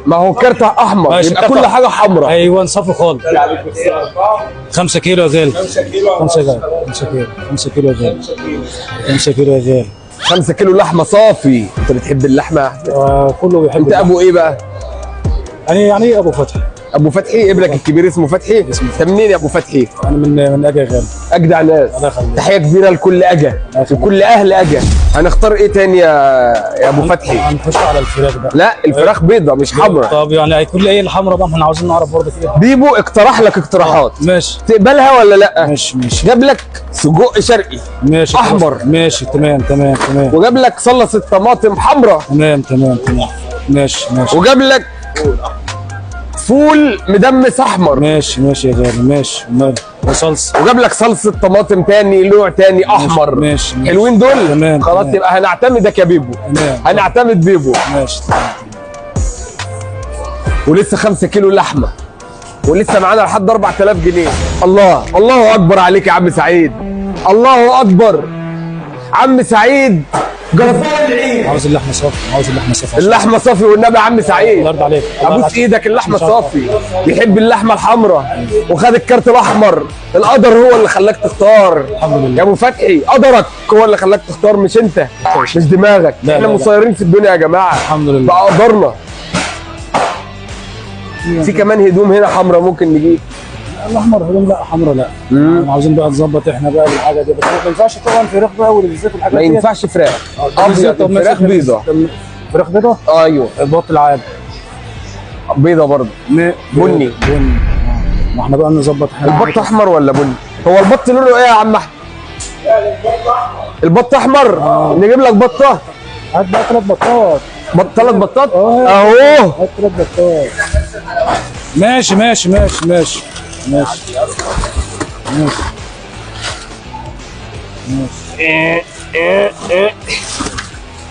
ما هو كارت احمر ماشي، يبقى كارت كل حاجه حمراء. ايوه صافي خالص. 5 كيلو يا غالي. 5 كيلو. 5 كيلو. 5 كيلو يا غالي. 5 كيلو يا غالي. 5 كيلو لحمه صافي. انت بتحب اللحمه يا احمد؟ كله بيحب. انت ابو ايه بقى؟ يعني ايه ابو فتحي؟ ابو فتحي. ابنك الكبير اسمه فتحي؟ انت منين يا ابو فتحي؟ انا من اجا يا غالي. اجدع ناس. الله يخليك. تحيه كبيره لكل اجا وكل اهل اجا. هنختار ايه تاني يا ابو فتحي؟ هنخش على الفراخ بقى. لا الفراخ بيضه مش حمراء. طب يعني هيكون لي ايه الحمراء بقى؟ احنا عاوزين نعرف برضه كده. بيبو اقترح لك اقتراحات. ماشي. تقبلها ولا لا؟ ماشي. جاب لك سجق شرقي ماشي احمر. ماشي تمام. وجاب لك صلصه طماطم حمراء. تمام. ماشي. وجاب لك فول مدمس احمر. ماشي يا غالي. ماشي وصلصه. وجاب لك صلصه طماطم تاني نوع تاني احمر. ماشي. حلوين دول. تمام. خلاص يبقى هنعتمدك يا بيبو. تمام. هنعتمد بيبو. ماشي. ولسه 5 كيلو لحمه ولسه معانا لحد 4000 جنيه. الله اكبر عليك يا عم سعيد. الله اكبر. عم سعيد جزار العيد. عاوز اللحمه صافي. اللحمه صافي والنبي يا عم سعيد. الله يرضى عليك. ابوس ايدك. اللحمه صافي. يحب اللحمه الحمراء وخد الكارت الاحمر. القدر هو اللي خلاك تختار. الحمد لله يا ابو فتحي قدرك هو اللي خلاك تختار مش انت. مش دماغك. احنا مسيرين في الدنيا يا جماعه. الحمد لله. بقى قدرنا. في كمان هدوم هنا حمراء ممكن نجيب. الاحمر هدوم لا حمراء لا. عاوزين بقى نظبط احنا بقى بالحاجه دي. بس ما ينفعش طبعا فراخ بقى والزيت والحاجات ما دي. ينفعش فراخ ابيض. فراخ بيضه. فراخ بيضه. ايوه. البط العادي بيضه برضه. بني. ما احنا بقى نظبط احنا. البط احمر ولا بني؟ هو البط لونه ايه يا عم احمد؟ البط احمر. نجيب لك بطه. هات بقى 3 بطات. 3 بطات اهو. اهو. هات 3 بطات. ماشي.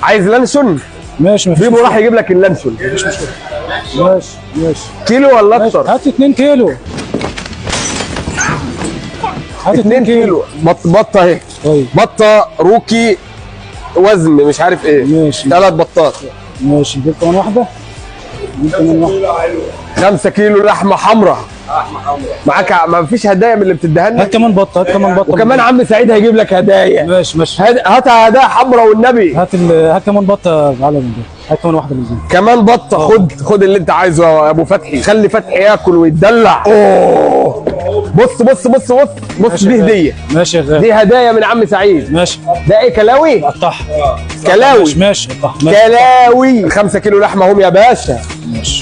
عايز لانشون؟ ماشي. بيبو راح يجيب لك اللانشون. مفيش مشكله. ماشي. كيلو ولا اكتر؟ هات 2 كيلو. هات 2 كيلو. بطه اهي. طيب. بطه روكي وزن مش عارف ايه. ماشي. 3 بطات. ماشي. جبت كمان واحده. 5 كيلو لحمه حمراء. معاك ما فيش هدايا من اللي بتديها لنا؟ هات كمان بطه. وكمان عم سعيد هيجيب لك هدايا. ماشي. هات هدايا حمراء والنبي. هات كمان بطه. تعالى من ده. هات كمان واحده من دي. كمان بطه. خد اللي انت عايزه يا ابو فتحي. خلي فتحي ياكل ويتدلع. اوه بص دي هديه. ماشي يا غالي. دي هدايا من عم سعيد. ماشي. ده ايه كلاوي؟ قطعها. كلاوي. ماشي. كلاوي. 5 كيلو لحمه هم يا باشا. ماشي.